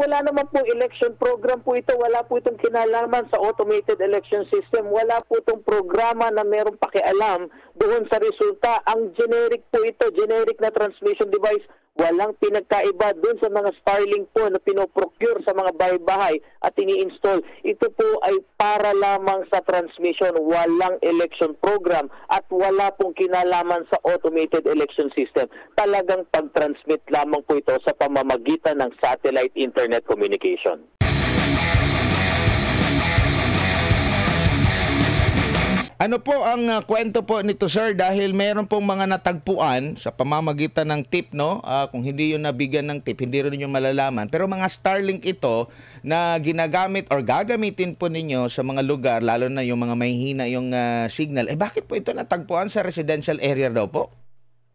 wala naman po election program po ito. Wala po itong kinalaman sa automated election system. Wala po itong programa na merong pakialam doon sa resulta. Ang generic po ito, generic na transmission device. Walang pinagkaiba doon sa mga Starlink po na pinoprocure sa mga bahay-bahay at ini-install. Ito po ay para lamang sa transmission. Walang election program at wala pong kinalaman sa automated election system. Talagang pag-transmit lamang po ito sa pamamagitan ng satellite internet communication. Ano po ang kwento po nito, sir? Dahil meron pong mga natagpuan sa pamamagitan ng tip, no? Kung hindi yun nabigyan ng tip, hindi rin nyo malalaman. Pero mga Starlink ito na ginagamit or gagamitin po ninyo sa mga lugar, lalo na yung mga mahihina yung signal. Bakit po ito natagpuan sa residential area daw po?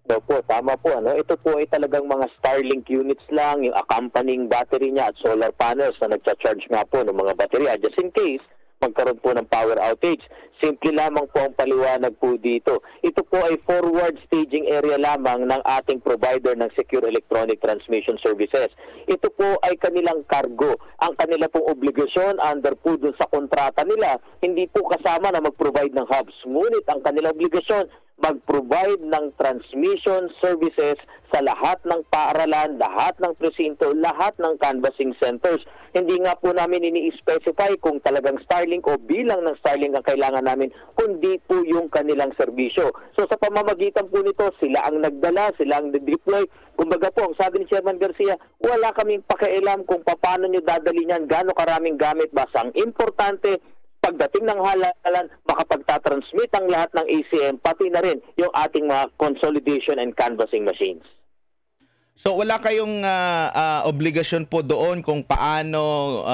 Opo, tama po. Ito po ay talagang mga Starlink units lang, yung accompanying battery niya at solar panels na nagcha-charge nga po ng mga baterya just in case magkaroon po ng power outage. Simple lamang po ang paliwanag po dito. Ito po ay forward staging area lamang ng ating provider ng Secure Electronic Transmission Services. Ito po ay kanilang cargo. Ang kanila pong obligasyon under po dun sa kontrata nila, hindi po kasama na mag-provide ng hubs. Ngunit ang kanilang obligasyon, mag-provide ng transmission services sa lahat ng paaralan, lahat ng presinto, lahat ng canvassing centers. Hindi nga po namin ini-specify kung talagang Starlink o bilang ng Starlink ang kailangan namin, kundi po yung kanilang serbisyo. So sa pamamagitan po nito, sila ang nagdala, sila ang deploy. Kumbaga po, ang sabi ni Chairman Garcia, wala kaming pakialam kung paano nyo dadali niyan, gaano karaming gamit. Basta ang importante, pagdating ng halalan, makapagtatransmit ang lahat ng ACM, pati na rin yung ating mga consolidation and canvassing machines. So wala kayong obligasyon po doon kung paano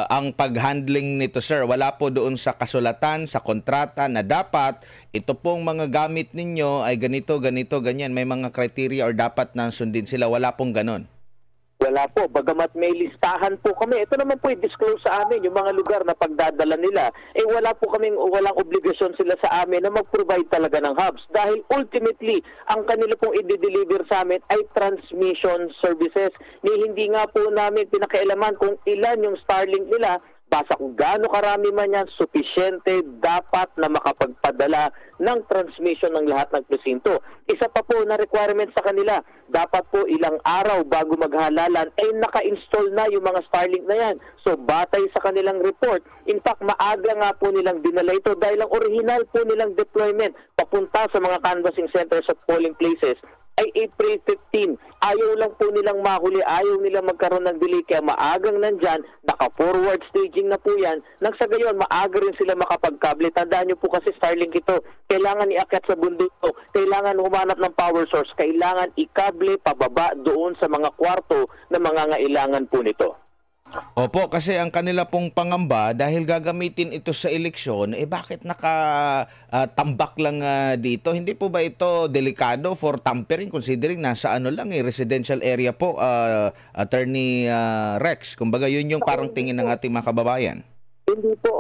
ang pag-handling nito, sir? Wala po doon sa kasulatan, sa kontrata na dapat ito pong mga gamit ninyo ay ganito, ganito, ganyan. May mga criteria or dapat na sundin sila. Wala pong ganon. Wala po. Bagamat may listahan po kami. Ito naman po i-disclose sa amin yung mga lugar na pagdadala nila. Walang obligasyon sila sa amin na mag-provide talaga ng hubs. Dahil ultimately, ang kanila pong i-deliver sa amin ay transmission services. Hindi nga po namin pinakialaman kung ilan yung Starlink nila. Basta kung gaano karami man yan, sufisyente dapat na makapagpadala ng transmission ng lahat ng presinto. Isa pa po na requirement sa kanila, dapat po ilang araw bago maghalalan ay naka-install na yung mga Starlink na yan. So batay sa kanilang report, in fact maaga nga po nilang dinala ito dahil ang original po nilang deployment papunta sa mga canvassing centers at polling places ay April 15. Ayaw lang po nilang mahuli, ayaw nilang magkaroon ng delay, kaya maagang nandyan, naka-forward staging na po yan, nang sa gayon, maaga rin sila makapagkable. Tandaan nyo po kasi Starlink ito, kailangan iakyat sa bundok, kailangan humanap ng power source, kailangan ikable pababa doon sa mga kwarto na mangangailangan po nito. Opo, kasi ang kanila pong pangamba, dahil gagamitin ito sa eleksyon, bakit nakatambak lang dito? Hindi po ba ito delikado for tampering considering nasa residential area po, Attorney Rex? Kumbaga yun yung parang tingin ng ating mga kababayan. Hindi po.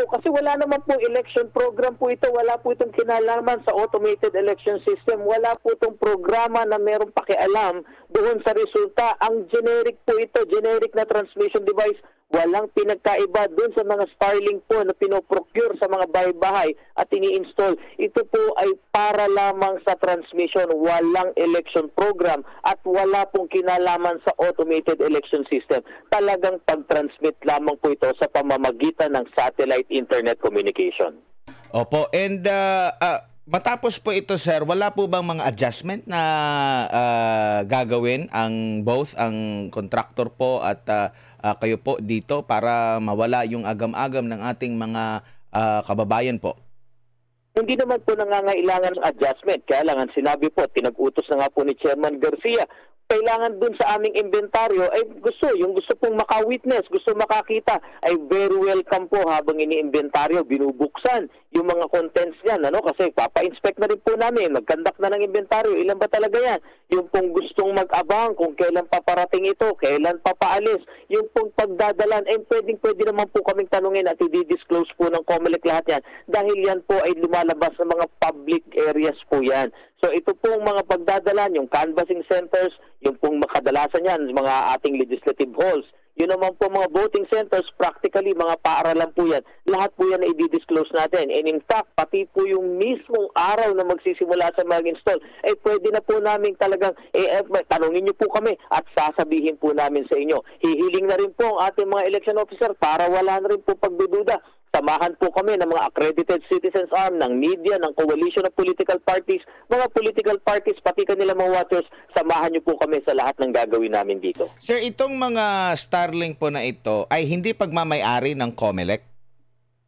Kasi wala naman po election program po ito. Wala po itong kinalaman sa automated election system. Wala po itong programa na merong pakialam doon sa resulta. Ang generic po ito, generic na transmission device. Walang pinagkaiba doon sa mga Starlink po na pinoprocure sa mga bahay-bahay at ini-install. Ito po ay para lamang sa transmission. Walang election program at wala pong kinalaman sa automated election system. Talagang pag-transmit lamang po ito sa pamamagitan ng satellite internet communication. Opo, and matapos po ito, sir, wala po bang mga adjustment na gagawin ang both ang contractor po at kayo po dito para mawala yung agam-agam ng ating mga kababayan po? Hindi naman po nangangailangan ng adjustment. Kaya lang, sinabi po, tinag-utos na nga po ni Chairman Garcia, kailangan dun sa aming inventaryo ay yung gusto pong maka-witness, gusto makakita, ay very welcome po habang ini-inventaryo, binubuksan yung mga contents niyan, kasi papa-inspect na rin po namin, mag-conduct na ng inventaryo, ilan ba talaga yan? Yung pong gustong mag-abang kung kailan paparating ito, kailan papaalis, yung pong pagdadalan, pwede naman po kaming tanungin at i-disclose po ng COMELEC lahat yan, dahil yan po ay lumalabas sa mga public areas po yan. So ito pong mga pagdadalan, yung canvassing centers, yung pong kadalasan yan, mga ating legislative halls, yun naman po mga voting centers, practically mga paaralan po yan. Lahat po yan na i-disclose natin. And in fact, pati po yung mismong araw na magsisimula sa mag-install, pwede na po namin talagang, tanungin niyo po kami at sasabihin po namin sa inyo. Hihiling na rin po ang ating mga election officer para wala na rin po pagdududa. Samahan po kami ng mga accredited citizens arm, ng media, ng coalition of political parties, mga political parties, pati kanila mga watchers, samahan niyo po kami sa lahat ng gagawin namin dito. Sir, itong mga Starlink po na ito ay hindi pagmamay-ari ng COMELEC?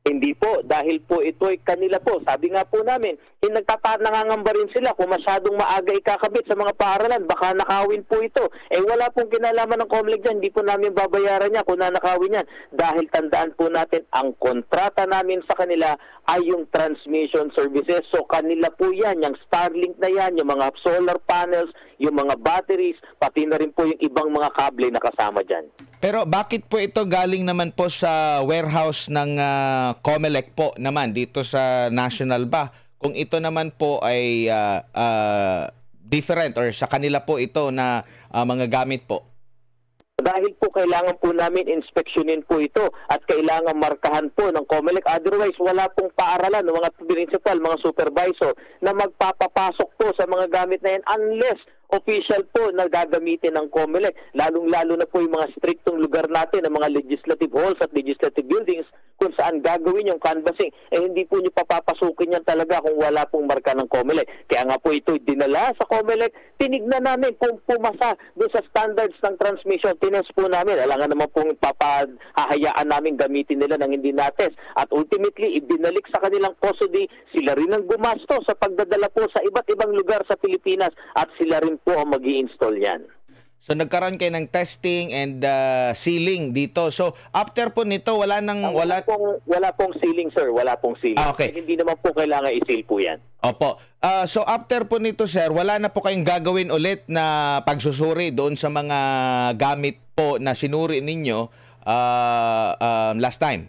Hindi po, dahil po ito ay kanila po. Sabi nga po namin, nangangamba rin sila kung masyadong maaga ikakabit sa mga paaralan, baka nakawin po ito. Wala pong kinalaman ng COMELEC dyan, hindi po namin babayaran niya kung nanakawin yan. Dahil tandaan po natin, ang kontrata namin sa kanila ay yung transmission services. So kanila po yan, yung Starlink na yan, yung mga solar panels, yung mga batteries, pati na rin po yung ibang mga kable na kasama dyan. Pero bakit po ito galing naman po sa warehouse ng COMELEC po naman dito sa National ba? Kung ito naman po ay different or sa kanila po ito na mga gamit po? Dahil po kailangan po namin inspeksyonin po ito at kailangan markahan po ng COMELEC. Otherwise, wala pong paaralan ng mga principal, mga supervisor na magpapapasok po sa mga gamit na yan unless official po na gagamitin ng COMELEC. Lalong-lalo na po yung mga striktong lugar natin, ng mga legislative halls at legislative buildings kung saan gagawin yung canvassing. Hindi po nyo papapasukin yan talaga kung wala pong marka ng COMELEC. Kaya nga po ito dinala sa COMELEC, tinignan namin kung pumasa doon sa standards ng transmission. Tinest po namin. Alangan naman pong papahahayaan namin gamitin nila ng hindi nates. At ultimately, ibinalik sa kanilang custody. Sila rin ang gumasto sa pagdadala po sa iba't ibang lugar sa Pilipinas at sila rin po ang mag-i-install yan. So nagkaroon kayo ng testing and sealing dito. So after po nito wala pong sealing, sir. Wala pong sealing. Okay. Hindi naman po kailangan i-seal po yan. Opo. So after po nito, sir, wala na po kayong gagawin ulit na pagsusuri doon sa mga gamit po na sinuri ninyo last time?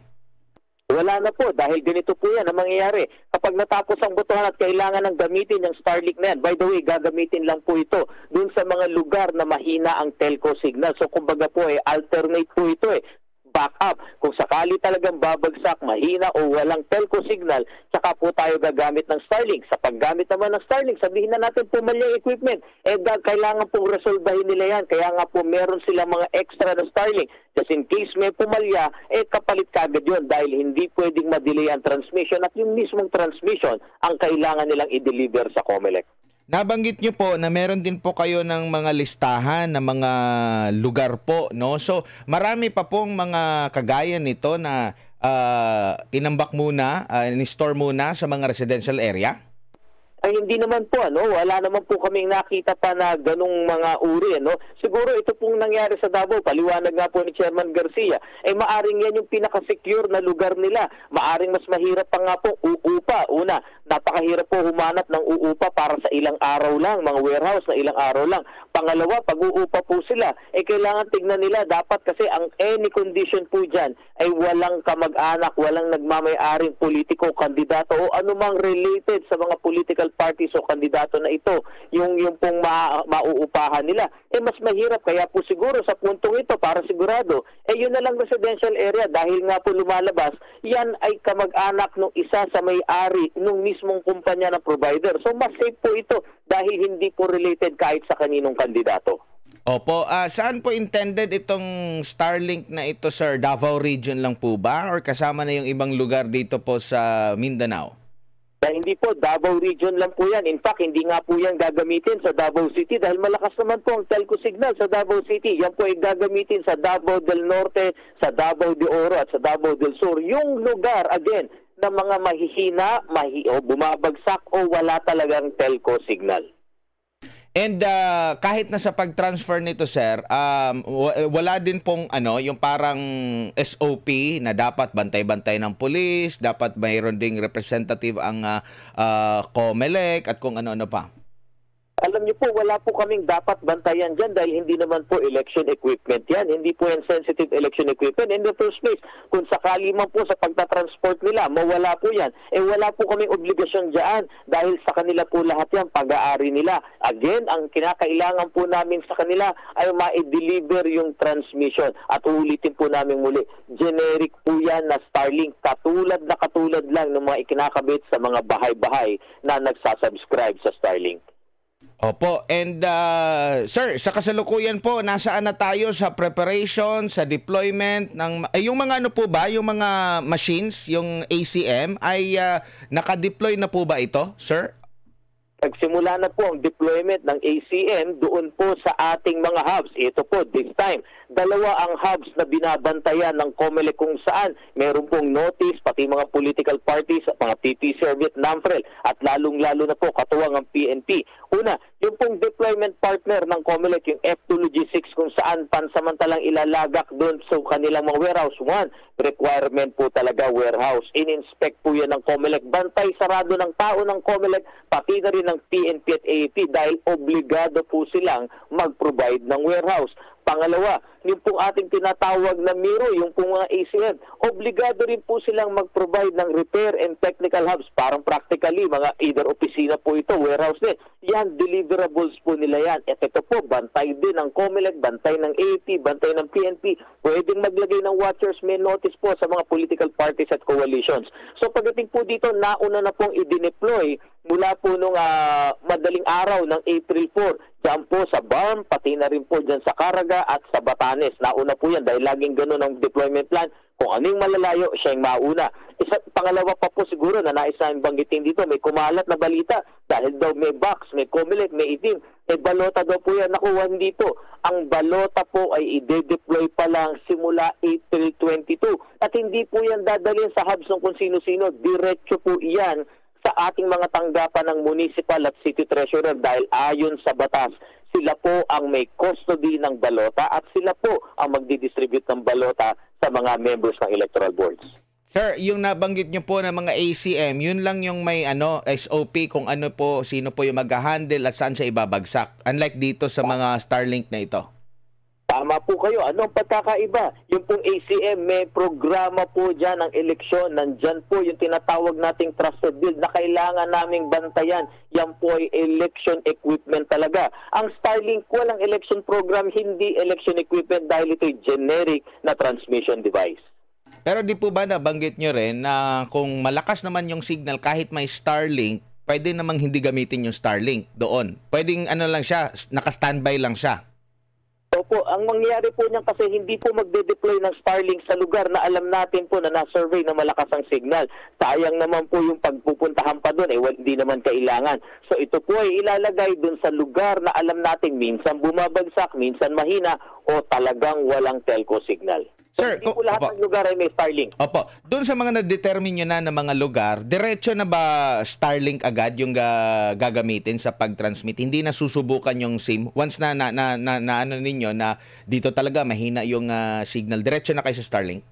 Wala na po dahil ganito po yan ang mangyayari. Kapag natapos ang botohan at kailangan ng gamitin yung Starlink na yan, by the way, gagamitin lang po ito dun sa mga lugar na mahina ang telco signal. So kumbaga po alternate po ito backup. Kung sakali talagang babagsak, mahina o walang telco signal, tsaka po tayo gagamit ng Starlink. Sa paggamit naman ng Starlink, sabihin na natin pumalya yung equipment. Kailangan pong resolbahin nila yan. Kaya nga po meron silang mga extra na Starlink. Just in case may pumalya, kapalit kagad yun dahil hindi pwedeng ma-delay ang transmission at yung mismong transmission ang kailangan nilang i-deliver sa COMELEC. Nabanggit niyo po na meron din po kayo ng mga listahan ng mga lugar po, no? So, marami pa pong mga kagaya nito na tinambak muna, in-store muna sa mga residential area? Hindi naman po, wala naman po kaming nakita pa na ganung mga uri, Siguro ito pong nangyari sa Davao, paliwanag nga po ni Chairman Garcia, maaring yan yung pinaka-secure na lugar nila. Maaring mas mahirap pa nga po uupa. Una, napakahirap po humanap ng uupa para sa ilang araw lang, mga warehouse na ilang araw lang. Pangalawa, pag uupa po sila, kailangan tignan nila, dapat kasi ang any condition po dyan ay walang kamag-anak, walang nagmamay-aring politiko, kandidato o anumang related sa mga political parties o kandidato na ito, yung pong mauupahan nila. Mas mahirap, kaya po siguro sa puntong ito, para sigurado, yun na lang residential area dahil nga po lumalabas, yan ay kamag-anak ng isa sa may-ari ng mismong kumpanya ng provider. So mas safe po ito dahil hindi po related kahit sa kaninong kandidato. Opo. Saan po intended itong Starlink na ito, sir? Davao region lang po ba? Or kasama na yung ibang lugar dito po sa Mindanao? Hindi po, Davao region lang po yan. In fact, hindi nga po yan gagamitin sa Davao City dahil malakas naman po ang telco signal sa Davao City. Yan po ay gagamitin sa Davao del Norte, sa Davao de Oro at sa Davao del Sur. Yung lugar, again, na mga mahihina, bumabagsak o wala talagang telco signal. And kahit na sa pag-transfer nito, sir, wala din pong yung parang SOP na dapat bantay-bantay ng pulis, dapat mayroon ding representative ang COMELEC at kung ano-ano pa. Alam alam niyo po, wala po kaming dapat bantayan dyan dahil hindi naman po election equipment yan. Hindi po yan sensitive election equipment in the first place. Kung sakali man po sa pagtatransport nila, mawala po yan. Wala po kaming obligasyon dyan dahil sa kanila po lahat yan, pag-aari nila. Again, ang kinakailangan po namin sa kanila ay ma-deliver yung transmission. At ulitin po namin muli, generic po yan na Starlink, katulad lang ng mga ikinakabit sa mga bahay-bahay na nagsasubscribe sa Starlink. Opo. And sir, sa kasalukuyan po, nasaan na tayo sa preparation, sa deployment ng yung mga ano po ba, yung mga machines, yung ACM ay naka-deploy na po ba ito, sir? Nagsimula na po ang deployment ng ACM doon po sa ating mga hubs. Ito po, this time, dalawa ang hubs na binabantayan ng COMELEC kung saan meron pong notice, pati mga political parties, mga PP Serviet, NAMFREL, at lalong-lalo na po katuwang ang PNP. Una, yung pong deployment partner ng COMELEC, yung F2 Logistics, kung saan pansamantalang ilalagak doon sa kanilang mga warehouse. One, requirement po talaga warehouse. In-inspect po yan ng COMELEC. Bantay sarado ng tao ng COMELEC, pati na rin ng PNP at AAP dahil obligado po silang mag-provide ng warehouse. Pangalawa, yung pong ating tinatawag na MIRO, yung pong mga ACM, obligado rin po silang mag-provide ng repair and technical hubs. Parang practically, mga either opisina po ito, warehouse din. Yan, deliverables po nila yan. At ito po, bantay din ng COMELEC, bantay ng AAP, bantay ng PNP. Pwedeng maglagay ng watchers, may notice po sa mga political parties at coalitions. So pagdating po dito, nauna na pong i-deploy mula po nung madaling araw ng April 4, dyan po sa BARM, pati na rin po dyan sa Caraga at sa Batanes. Nauna po yan dahil laging ganun ang deployment plan. Kung anong malalayo, siya yung mauna. Pangalawa pa po siguro na nais namin banggitin dito, may kumalat na balita dahil daw may box, may COMELEC, may itim. Balota daw po yan nakuha dito. Ang balota po ay i-deploy pa lang simula April 22. At hindi po yan dadalhin sa hubs ng kung sino-sino. Diretso po yan sa ating mga tanggapan ng municipal at city treasurer dahil ayon sa batas, sila po ang may custody ng balota at sila po ang magdidistribute ng balota sa mga members ng electoral boards. Sir, yung nabanggit nyo po ng mga ACM, yun lang yung may SOP kung ano po, sino po yung mag-handle at saan siya ibabagsak. Unlike dito sa mga Starlink na ito. Tama po kayo. Ano ang pagkakaiba? Yung pong ACM, may programa po dyan ng eleksyon. Nandyan po yung tinatawag nating trusted build na kailangan naming bantayan. Yan po ay election equipment talaga. Ang Starlink, walang election program, hindi election equipment dahil ito'y generic na transmission device. Pero di po ba nabanggit nyo rin na kung malakas naman yung signal kahit may Starlink, pwede namang hindi gamitin yung Starlink doon? Pwedeng ano lang siya, naka-standby lang siya. Opo, ang mangyayari po niyan kasi hindi po magde-deploy ng Starlink sa lugar na alam natin po na na-survey na malakas ang signal. Sayang naman po yung pagpupuntahan pa doon, hindi naman kailangan. So ito po ay ilalagay doon sa lugar na alam natin minsan bumabagsak, minsan mahina o talagang walang telco signal. So, Sir, hindi po lahat ng lugar ay may Starlink. Opo. Doon sa mga na-determine nyo na ng mga lugar, diretso na ba Starlink agad yung gagamitin sa pag-transmit? Hindi na susubukan yung SIM? Once na ano ninyo na dito talaga mahina yung signal, diretso na kayo sa Starlink?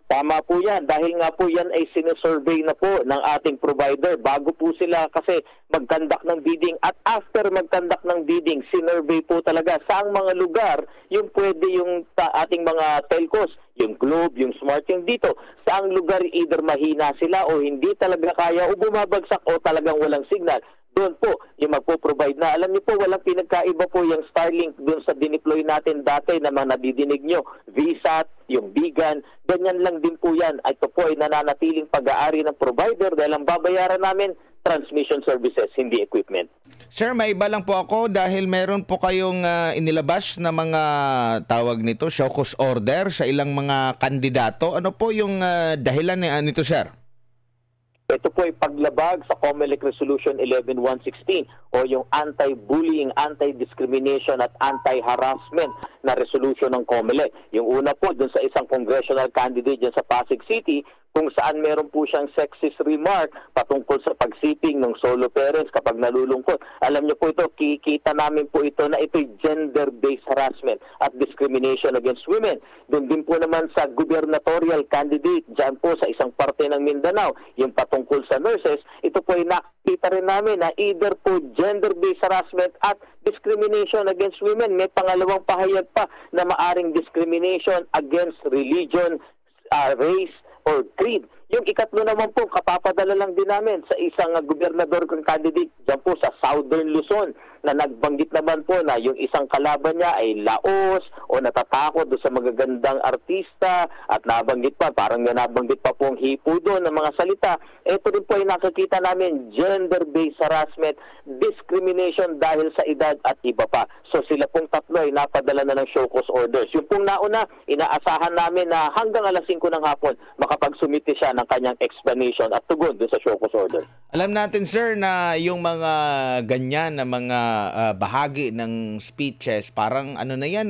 Tama po yan. Dahil nga po yan ay sinusurvey na po ng ating provider bago po sila kasi mag-conduct ng bidding. At after mag-conduct ng bidding, sinurvey po talaga saang mga lugar yung pwede yung ating mga telcos, yung Globe, yung Smart, yung dito. Saang lugar either mahina sila o hindi talaga kaya o bumabagsak o talagang walang signal. Doon po, yung magpo-provide na. Alam niyo po, walang pinagkaiba po yung Starlink doon sa dineploy natin dati na mga nadidinig nyo. VSAT, yung Bigan, ganyan lang din po yan. Ito po ay nananatiling pag-aari ng provider dahil ang babayaran namin, transmission services, hindi equipment. Sir, may iba lang po ako dahil meron po kayong inilabas na mga tawag nito, show cause order sa ilang mga kandidato. Ano po yung dahilan nito, sir? Ito po ay paglabag sa COMELEC Resolution 11116 o yung anti-bullying, anti-discrimination at anti-harassment na resolution ng COMELEC. Yung una po dun sa isang congressional candidate dyan sa Pasig City kung saan meron po siyang sexist remark patungkol sa pagsiping ng solo parents kapag nalulungkot. Alam niyo po ito, kikita namin po ito na ito'y gender-based harassment at discrimination against women. Doon din po naman sa gubernatorial candidate, dyan po sa isang parte ng Mindanao, yung patungkol sa nurses, ito po ay nakita rin namin na either po gender-based harassment at discrimination against women. May pangalawang pahayag pa na maaring discrimination against religion, race, or creed. Yung ikatlo naman po, kapapadala lang din namin sa isang gobernador kong candidate dyan po sa Southern Luzon na nagbanggit naman po na yung isang kalaban niya ay laos o natatakot doon sa magagandang artista at nabanggit pa, parang nabanggit pa pong hipo doon ng mga salita. Ito rin po ay nakikita namin gender-based harassment, discrimination dahil sa edad at iba pa. So sila pong tatlo ay napadala na ng show cause orders. Yung pong nauna, inaasahan namin na hanggang alas 5 ng hapon makapagsumite siya ng kanyang explanation at tugon doon sa show cause order. Alam natin, sir, na yung mga ganyan na mga bahagi ng speeches, parang ano na yan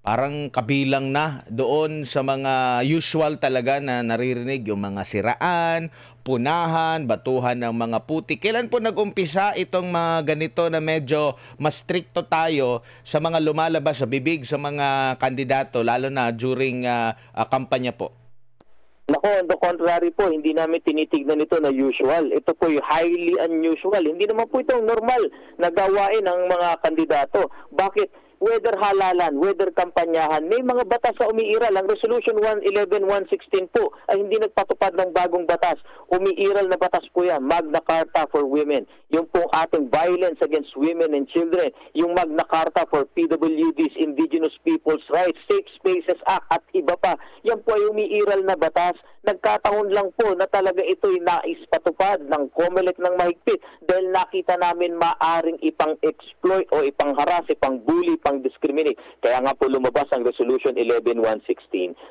parang kabilang na doon sa mga usual talaga na naririnig, yung mga siraan, punahan, batuhan ng mga putik. Kailan po nag-umpisa itong mga ganito na medyo mas stricto tayo sa mga lumalabas sa bibig sa mga kandidato, lalo na during kampanya po? Nako, on the contrary po, hindi namin tinitignan ito na usual. Ito po yung highly unusual. Hindi naman po itong normal na gawain ng mga kandidato. Bakit? Whether halalan, whether kampanyahan, may mga batas sa umiiral. Ang Resolution 111-116 po ay hindi nagpatupad ng bagong batas. Umiiral na batas po yan. Magna Carta for Women. Yung pong ating Violence Against Women and Children. Yung Magna Carta for PWDs, Indigenous People's Rights, Safe Spaces Act at iba pa. Yan po ay umiiral na batas. Nagkataon lang po na talaga ito'y naispatupad ng COMELEC ng mahigpit dahil nakita namin maaring ipang-exploit o ipang-haras, ipang-bully, pang-discriminate. Kaya nga po lumabas ang Resolution 11-116.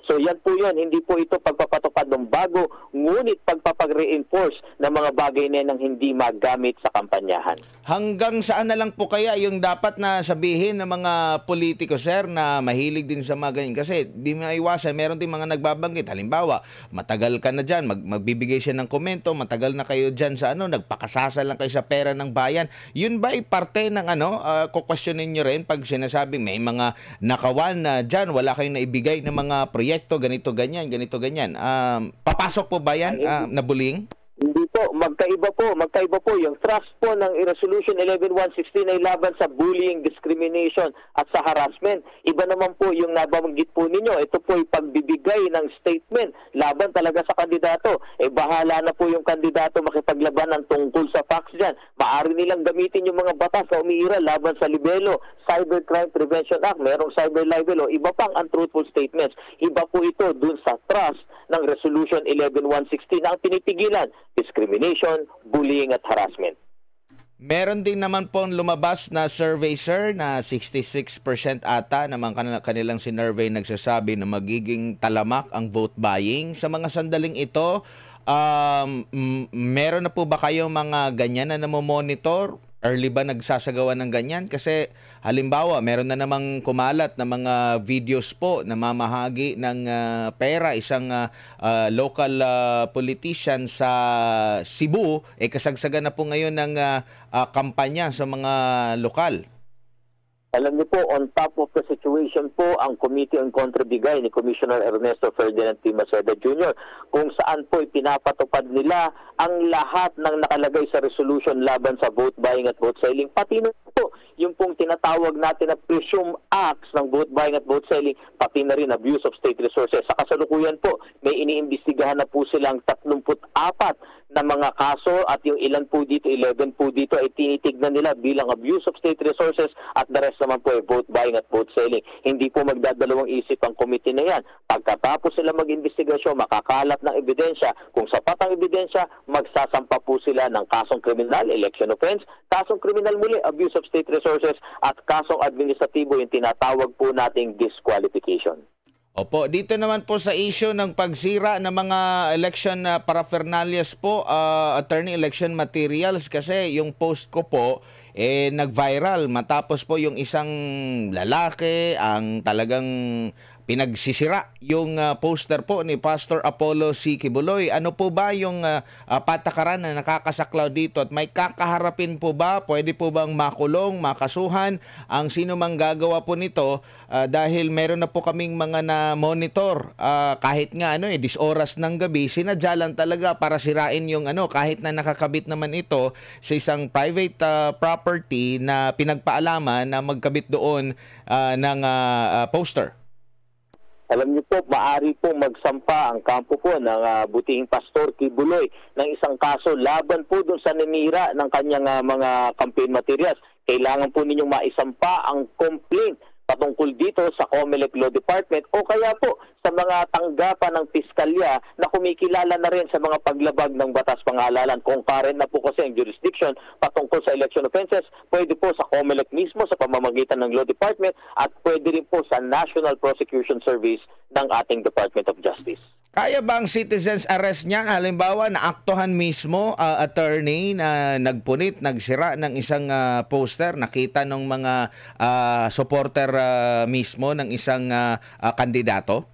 So yan po yun, hindi po ito pagpapatupad ng bago, ngunit pagpapag-reinforce ng mga bagay na ng hindi magamit sa kampanyahan. Hanggang saan na lang po kaya yung dapat na sabihin ng mga politiko, sir, na mahilig din sa mga ganyan? Kasi di maiwasan, meron din mga nagbabanggit. Halimbawa, matagal ka na dyan, magbibigay siya ng komento, matagal na kayo dyan sa nagpakasasal lang kayo sa pera ng bayan. Yun ba ay parte ng kukwestiyonin nyo rin pag sinasabing may mga nakawan na dyan, wala kayong naibigay ng mga proyekto, ganito, ganyan. Papasok po ba yan na bullying? Hindi po, magkaiba po. Yung thrust po ng Resolution 11-116 ay laban sa bullying, discrimination at sa harassment. Iba naman po yung nabanggit po ninyo. Ito po ay pagbibigay ng statement laban talaga sa kandidato. Bahala na po yung kandidato makipaglabanan tungkol sa facts dyan. Maaari nilang gamitin yung mga batas na umiiral laban sa libelo, Cybercrime Prevention Act, merong cyber libel o iba pang untruthful statements. Iba po ito dun sa thrust ng Resolution 11-116 na ang tinitigilan, discrimination, bullying at harassment. Meron din naman pong lumabas na survey, sir, na 66% ata naman kanilang sinurvey nagsasabi na magiging talamak ang vote buying. Sa mga sandaling ito, meron na po ba kayong mga ganyan na namomonitor? Early ba nagsasagawa ng ganyan? Kasi halimbawa, meron na namang kumalat na mga videos po na mamahagi ng pera. Isang local politician sa Cebu, kasagsagan na po ngayon ng kampanya sa mga lokal. Alam niyo po, on top of the situation po, ang Committee on Contrabigay ni Commissioner Ernesto Ferdinand T. Maceda Jr. kung saan po ipinapatupad nila ang lahat ng nakalagay sa resolution laban sa vote buying at vote selling. Pati na po yung pong tinatawag natin na presumed acts ng vote buying at vote selling, pati na rin abuse of state resources. Sa kasalukuyan po, may iniimbestigahan na po silang 34 na mga kaso at yung ilan po dito, 11 po dito ay tinitignan nila bilang abuse of state resources at the rest naman po ay vote buying at vote selling. Hindi po magdadalawang isip ang committee na yan. Pagkatapos sila mag-investigasyon, makakalat ng ebidensya. Kung sapat ang ebidensya, magsasampa po sila ng kasong kriminal, election offense, kasong kriminal muli, abuse of state resources at kasong administratibo, yung tinatawag po nating disqualification. Opo, dito naman po sa issue ng pagsira ng mga election paraphernalias po, attorney, election materials, kasi yung post ko po nag-viral matapos po yung isang lalaki ang talagang pinagsisira yung poster po ni Pastor Apollo C. Quiboloy. Ano po ba yung patakaran na nakakasaklaw dito at may kakaharapin po ba? Pwede po bang makulong, makasuhan ang sino mang gagawa po nito dahil meron na po kaming mga na-monitor kahit nga disoras ng gabi, sinadya lang talaga para sirain yung kahit na nakakabit naman ito sa isang private property na pinagpaalaman na magkabit doon ng poster. Alam niyo po, maaari po magsampa ang kampo po ng butihing Pastor Quiboloy ng isang kaso laban po doon sa nanira ng kanyang mga campaign materials. Kailangan po ninyong maisampa ang complaint patungkol dito sa COMELEC Law Department o kaya po sa mga tanggapan ng piskalya na kumikilala na rin sa mga paglabag ng batas pangalalan. Kung current na po kasi ang jurisdiction patungkol sa election offenses, pwede po sa COMELEC mismo sa pamamagitan ng Law Department at pwede rin po sa National Prosecution Service ng ating Department of Justice. Kaya ba ang citizen's arrest niyan? Halimbawa, naaktuhan mismo attorney na nagpunit, nagsira ng isang poster, nakita ng mga supporter mismo ng isang kandidato?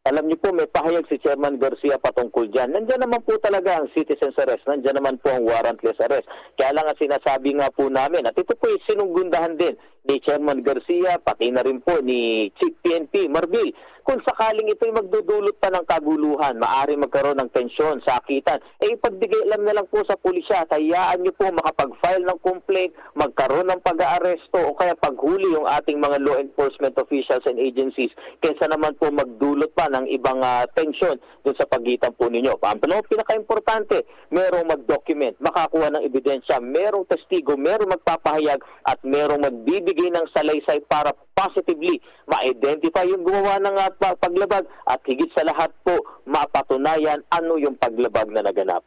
Alam niyo po, may pahayag si Chairman Garcia patungkol dyan. Nandiyan naman po talaga ang citizen's arrest. Nandiyan naman po ang warrantless arrest. Kaya lang ang sinasabi nga po namin, at ito po ay sinunggundahan din ni Chairman Garcia, pati na rin po ni Chief PNP Marbil. Kung sakaling ito'y magdudulot pa ng kaguluhan, maaari magkaroon ng tensyon, sakitan, ipagbigay alam na lang po sa pulisya, hayaan niyo po makapag-file ng complaint, magkaroon ng pag-aaresto o kaya paghuli yung ating mga law enforcement officials and agencies kaysa naman po magdulot pa ng ibang tensyon doon sa pagitan po ninyo. Pinaka-importante, merong mag-document, makakuha ng ebidensya, merong testigo, merong magpapahayag at merong magbibigay ng salaysay para positively ma-identify yung gumawa ng paglabag at higit sa lahat po mapatunayan ano yung paglabag na naganap.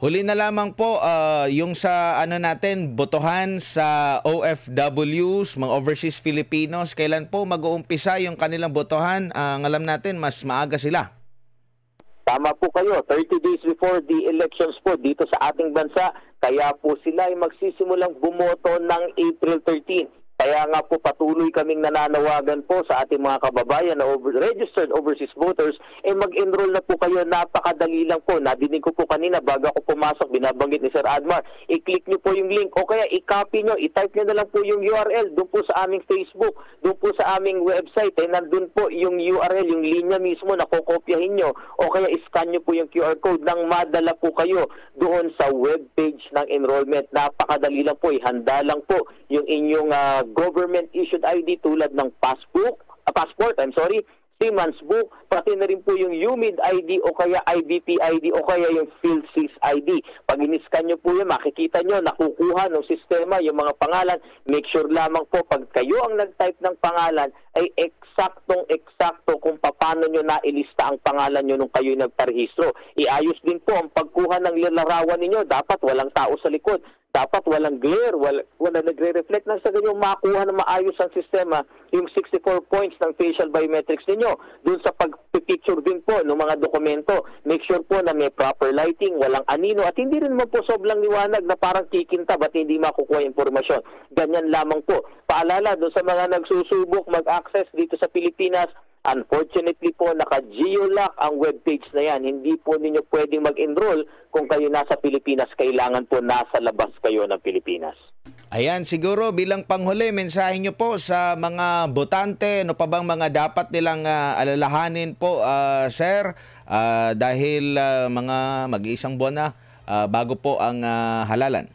Huli na lamang po, yung sa natin, botohan sa OFWs, mga overseas Filipinos, kailan po mag-uumpisa yung kanilang botohan? Ang alam natin, mas maaga sila. Tama po kayo, 30 days before the elections po dito sa ating bansa, kaya po sila ay magsisimulang bumoto ng April 13. Kaya nga po patuloy kaming nananawagan po sa ating mga kababayan na registered overseas voters, mag-enroll na po kayo, napakadali lang po. Nadinig ko po kanina bago ako pumasok, binabanggit ni Sir Admar, i-click nyo po yung link o kaya i-copy nyo, i-type nyo na lang po yung URL doon po sa aming Facebook, doon po sa aming website, nandun po yung URL, yung linya mismo na kukopyahin nyo o kaya i-scan nyo po yung QR code nang madala po kayo doon sa webpage ng enrollment. Napakadali lang po, ihanda lang po yung inyong government-issued ID tulad ng passport, Seaman's Book, pati na rin po yung UMID ID o kaya IBP ID o kaya yung PhilSys ID. Pag in-scan nyo po yun, makikita nyo, nakukuha ng sistema yung mga pangalan. Make sure lamang po, pag kayo ang nag-type ng pangalan, ay eksaktong kung paano nyo nailista ang pangalan nyo nung kayo nagparehistro. Iayos din po ang pagkuha ng larawan ninyo. Dapat walang tao sa likod. Dapat walang glare, wala nagre-reflect na sa ganyan makuha na maayos ang sistema yung 64 points ng facial biometrics ninyo. Doon sa pag-picture din po ng mga dokumento, make sure po na may proper lighting, walang anino at hindi rin mo po sobrang liwanag na parang kikinta ba't hindi makukuha impormasyon. Ganyan lamang po. Paalala doon sa mga nagsusubok mag-access dito sa Pilipinas, unfortunately po, naka-geolock ang webpage na yan. Hindi po ninyo pwedeng mag-enroll kung kayo nasa Pilipinas. Kailangan po nasa labas kayo ng Pilipinas. Ayan, siguro bilang panghuli, mensahe nyo po sa mga botante, ano pa bang mga dapat nilang alalahanin po, sir? Dahil mga mag-iisang buwan na bago po ang halalan.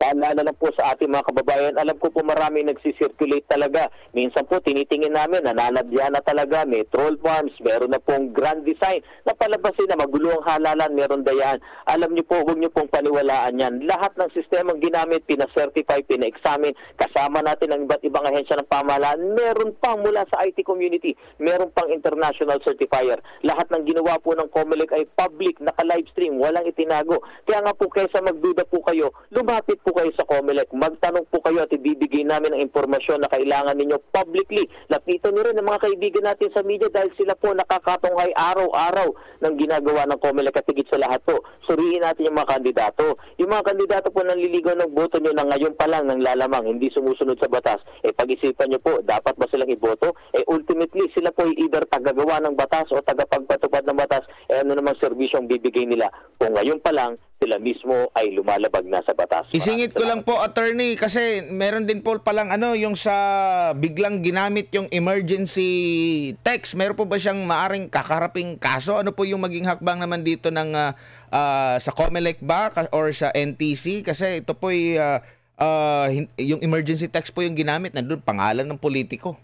Paalala lang po sa ating mga kababayan, alam ko po marami nagsisirculate talaga. Minsan po tinitingin namin, nananadya na talaga, may troll farms, meron na pong grand design na palabasin na magulo ang halalan, meron dayaan. Alam niyo po, huwag niyo pong paniwalaan yan. Lahat ng sistemang ginamit, pina-certify, pina-examine, kasama natin ang iba't ibang ahensya ng pamahalaan, meron pang mula sa IT community, meron pang international certifier. Lahat ng ginawa po ng COMELEC ay public, naka-livestream, walang itinago. Kaya nga po, kaysa magduda po kayo, lumapit po po kayo sa COMELEC, magtanong po kayo at ibibigay namin ang impormasyon na kailangan ninyo publicly. Lapitan niyo rin ang mga kaibigan natin sa media dahil sila po nakakatunghay araw-araw ng ginagawa ng COMELEC at higit sa lahat po. Suriin natin yung mga kandidato. Yung mga kandidato po nanliligaw ng boto nyo na ngayon pa lang nang lalamang, hindi sumusunod sa batas. Pag-isipan nyo po, dapat ba silang iboto? Ultimately, sila po either tagagawa ng batas o tagapagpatupad ng batas. Ano namang serbisyong bibigay nila kung ngayon pa lang sila mismo ay lumalabag na sa batas. Isingit ko lang po, attorney, kasi meron din po palang yung sa biglang ginamit yung emergency text. Meron po ba siyang maaring kakaraping kaso? Ano po yung maging hakbang naman dito ng sa COMELEC ba or sa NTC? Kasi ito po yung emergency text po yung ginamit. Nandun pangalan ng politiko.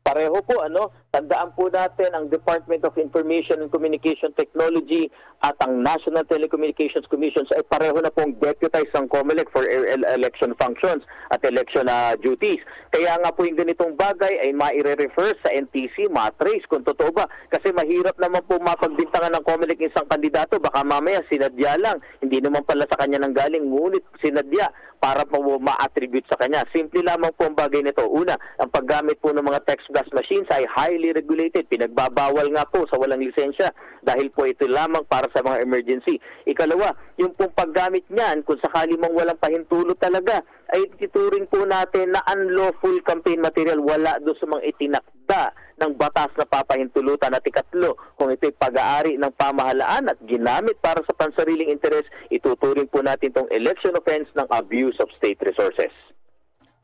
Pareho po, tandaan po natin ang Department of Information and Communication Technology at ang National Telecommunications Commission ay pareho na pong deputized ng COMELEC for election functions at election duties. Kaya nga po yung ganitong bagay ay maire-refer sa NTC, matrace kung totoo ba. Kasi mahirap naman po mapagbintangan ng COMELEC isang kandidato, baka mamaya sinadya lang. Hindi naman pala sa kanya nang galing, ngunit sinadya para po ma-attribute sa kanya. Simple lamang po ang bagay nito. Una, ang paggamit po ng mga text gas machines ay highly regulated. Pinagbabawal nga po sa walang lisensya dahil po ito lamang para sa mga emergency. Ikalawa, yung pong paggamit niyan, kung sakali mong walang pahintulot talaga, ay tituring po natin na unlawful campaign material. Wala doon sa mga itinakda ng batas na papahintulutan. At ikatlo, kung ito'y pag-aari ng pamahalaan at ginamit para sa pansariling interes, ituturing po natin itong election offense ng abuse of state resources.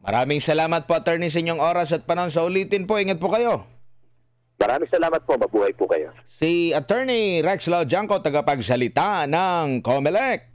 Maraming salamat po, attorney, sa inyong oras at panahon. Sa ulitin po, ingat po kayo. Maraming salamat po. Mabuhay po kayo. Si Attorney Rex Laudianco, tagapagsalita ng COMELEC.